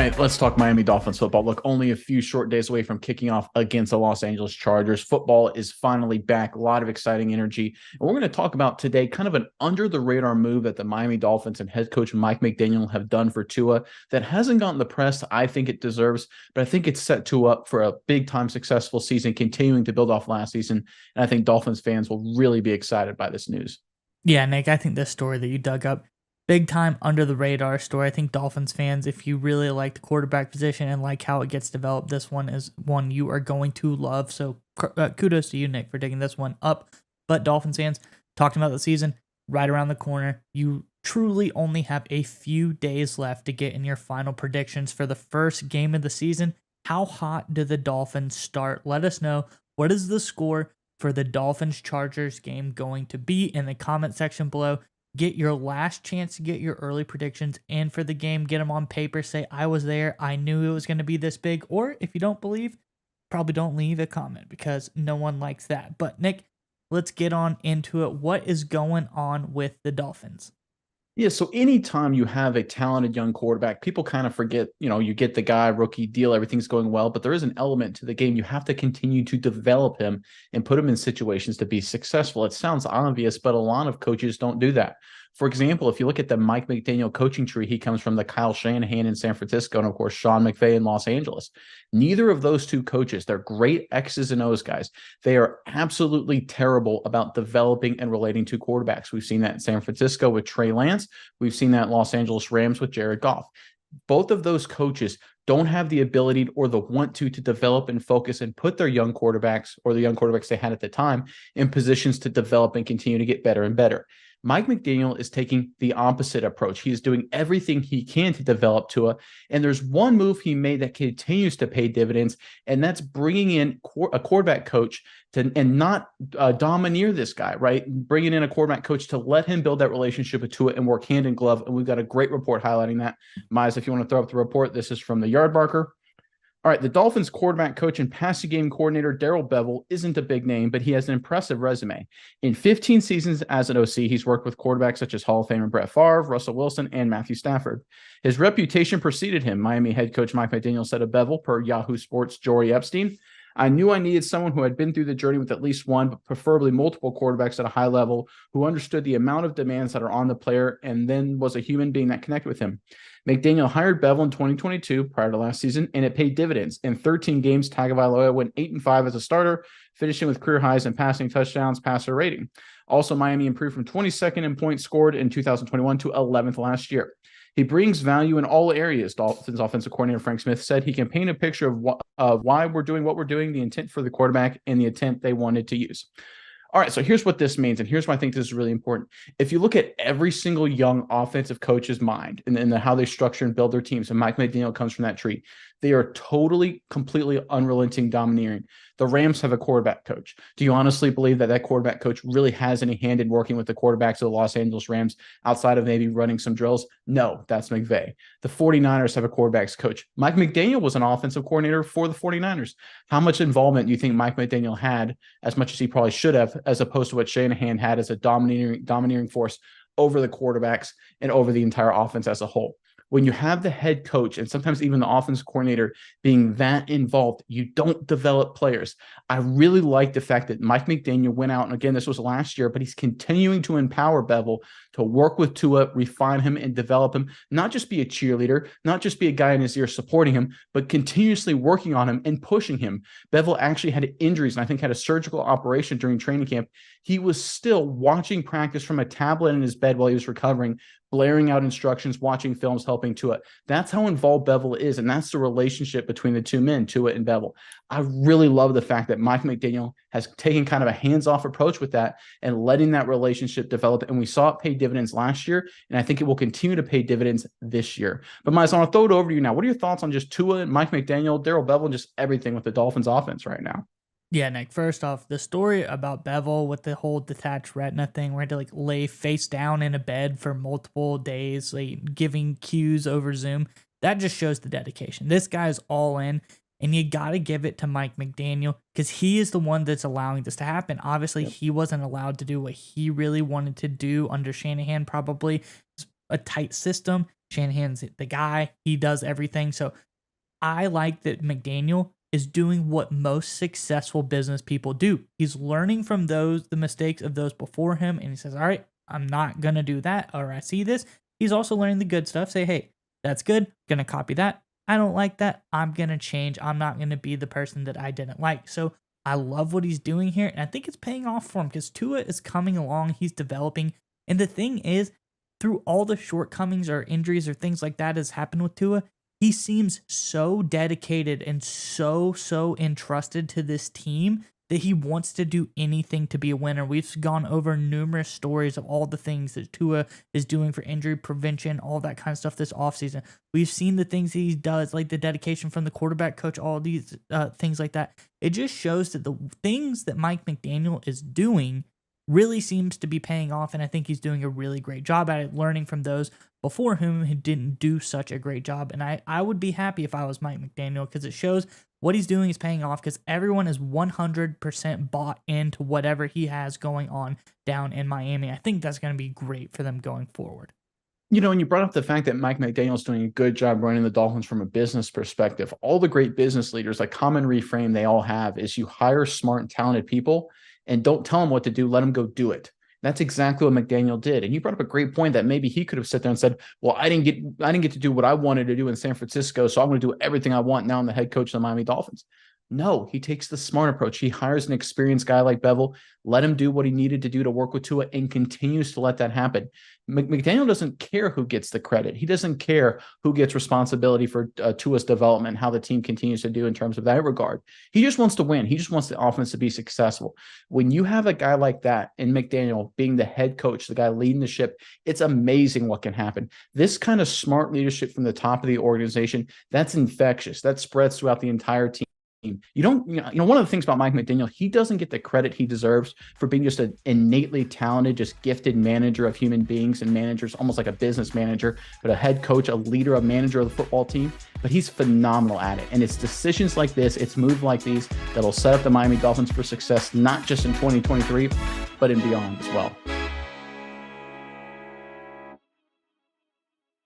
right, let's talk Miami Dolphins football. Look, only a few short days away from kicking off against the Los Angeles Chargers. Football is finally back. A lot of exciting energy. And we're going to talk about today kind of an under-the-radar move that the Miami Dolphins and head coach Mike McDaniel have done for Tua that hasn't gotten the press I think it deserves, but I think it's set Tua up for a big-time successful season, continuing to build off last season. And I think Dolphins fans will really be excited by this news. Yeah, Nick, I think this story that you dug up, big time under the radar story. I think Dolphins fans, if you really like the quarterback position and like how it gets developed, this one is one you are going to love. So kudos to you, Nick, for digging this one up. But Dolphins fans, talking about the season right around the corner, you truly only have a few days left to get in your final predictions for the first game of the season. How hot do the Dolphins start? Let us know. What is the score for the Dolphins-Chargers game going to be in the comment section below? Get your last chance to get your early predictions in for the game. Get them on paper. Say, I was there. I knew it was going to be this big. Or if you don't believe, probably don't leave a comment because no one likes that. But Nick, let's get on into it. What is going on with the Dolphins? Yeah, so anytime you have a talented young quarterback, people kind of forget, you get the guy, rookie deal, everything's going well, but there is an element to the game. You have to continue to develop him and put him in situations to be successful. It sounds obvious, but a lot of coaches don't do that. For example, if you look at the Mike McDaniel coaching tree, he comes from the Kyle Shanahan in San Francisco and, of course, Sean McVay in Los Angeles. Neither of those two coaches, they're great X's and O's guys. They are absolutely terrible about developing and relating to quarterbacks. We've seen that in San Francisco with Trey Lance. We've seen that in Los Angeles Rams with Jared Goff. Both of those coaches don't have the ability or the want to develop and focus and put their young quarterbacks or the young quarterbacks they had at the time in positions to develop and continue to get better and better. Mike McDaniel is taking the opposite approach. He is doing everything he can to develop Tua. And there's one move he made that continues to pay dividends, and that's bringing in a quarterback coach and not domineer this guy, right? Bringing in a quarterback coach to let him build that relationship with Tua and work hand in glove. And we've got a great report highlighting that. Mize, if you want to throw up the report, this is from the Yard Barker. All right, the Dolphins quarterback coach and passing game coordinator Daryl Bevell isn't a big name, but he has an impressive resume. In 15 seasons as an OC, he's worked with quarterbacks such as Hall of Famer Brett Favre, Russell Wilson, and Matthew Stafford. His reputation preceded him. Miami head coach Mike McDaniel said of Bevell, per Yahoo Sports' Jory Epstein, I knew I needed someone who had been through the journey with at least one, but preferably multiple quarterbacks at a high level, who understood the amount of demands that are on the player and then was a human being that connected with him. McDaniel hired Bevell in 2022, prior to last season, and it paid dividends. In 13 games, Tagovailoa went 8-5 as a starter, finishing with career highs in passing touchdowns, passer rating. Also, Miami improved from 22nd in points scored in 2021 to 11th last year. He brings value in all areas, Dolphins offensive coordinator Frank Smith said. He can paint a picture of why we're doing what we're doing, the intent for the quarterback, and the intent they wanted to use. All right, so here's what this means, and here's why I think this is really important. If you look at every single young offensive coach's mind and how they structure and build their teams, and Mike McDaniel comes from that tree, they are totally, completely unrelenting, domineering. The Rams have a quarterback coach. Do you honestly believe that that quarterback coach really has any hand in working with the quarterbacks of the Los Angeles Rams outside of maybe running some drills? No, that's McVay. The 49ers have a quarterbacks coach. Mike McDaniel was an offensive coordinator for the 49ers. How much involvement do you think Mike McDaniel had, as much as he probably should have, as opposed to what Shanahan had as a domineering force over the quarterbacks and over the entire offense as a whole? When you have the head coach and sometimes even the offensive coordinator being that involved, you don't develop players. I really like the fact that Mike McDaniel went out, and again, this was last year, but he's continuing to empower Bevell to work with Tua, refine him, and develop him, not just be a cheerleader, not just be a guy in his ear supporting him, but continuously working on him and pushing him. Bevell actually had injuries and I think had a surgical operation during training camp. He was still watching practice from a tablet in his bed while he was recovering, blaring out instructions, watching films, helping Tua. That's how involved Bevell is, and that's the relationship between the two men, Tua and Bevell. I really love the fact that Mike McDaniel has taken kind of a hands-off approach with that and letting that relationship develop, and we saw it pay dividends last year, and I think it will continue to pay dividends this year. But Miles, I want to throw it over to you now. What are your thoughts on just Tua, Mike McDaniel, Daryl Bevell, and just everything with the Dolphins offense right now? Yeah, Nick, first off, the story about Bevell with the whole detached retina thing, where he had to lay face down in a bed for multiple days, giving cues over Zoom, that just shows the dedication. This guy's all in, and you got to give it to Mike McDaniel because he is the one that's allowing this to happen. Obviously, he wasn't allowed to do what he really wanted to do under Shanahan, probably a tight system. Shanahan's the guy. He does everything. So I like that McDaniel is doing what most successful business people do. He's learning from the mistakes of those before him, and he says, all right, I'm not going to do that, or I see this. He's also learning the good stuff. Say, hey, that's good. Going to copy that. I don't like that. I'm going to change. I'm not going to be the person that I didn't like. So I love what he's doing here, and I think it's paying off for him because Tua is coming along. He's developing. And the thing is, through all the shortcomings or injuries or things like that has happened with Tua, he seems so dedicated and so entrusted to this team that he wants to do anything to be a winner. We've gone over numerous stories of all the things that Tua is doing for injury prevention, all that kind of stuff this offseason. We've seen the things that he does, like the dedication from the quarterback coach, all these things like that. It just shows that the things that Mike McDaniel is doing really seems to be paying off, and I think he's doing a really great job at it, learning from those before him who didn't do such a great job. And I would be happy if I was Mike McDaniel because it shows what he's doing is paying off because everyone is 100% bought into whatever he has going on down in Miami. I think that's going to be great for them going forward. You know, and you brought up the fact that Mike McDaniel's doing a good job running the Dolphins from a business perspective. All the great business leaders, like common reframe they all have is you hire smart and talented people and don't tell them what to do, let them go do it. That's exactly what McDaniel did. And you brought up a great point that maybe he could have sat there and said, well, I didn't get to do what I wanted to do in San Francisco, so I'm going to do everything I want. Now I'm the head coach of the Miami Dolphins. No, he takes the smart approach. He hires an experienced guy like Bevell, let him do what he needed to do to work with Tua, and continues to let that happen. McDaniel doesn't care who gets the credit. He doesn't care who gets responsibility for Tua's development, how the team continues to do in terms of that regard. He just wants to win. He just wants the offense to be successful. When you have a guy like that in McDaniel being the head coach, the guy leading the ship, it's amazing what can happen. This kind of smart leadership from the top of the organization, that's infectious. That spreads throughout the entire team. You know, one of the things about Mike McDaniel, he doesn't get the credit he deserves for being just an innately talented, just gifted manager of human beings and managers, almost like a business manager, but a head coach, a leader, a manager of the football team. But he's phenomenal at it. And it's decisions like this, it's moves like these that'll set up the Miami Dolphins for success, not just in 2023, but in beyond as well.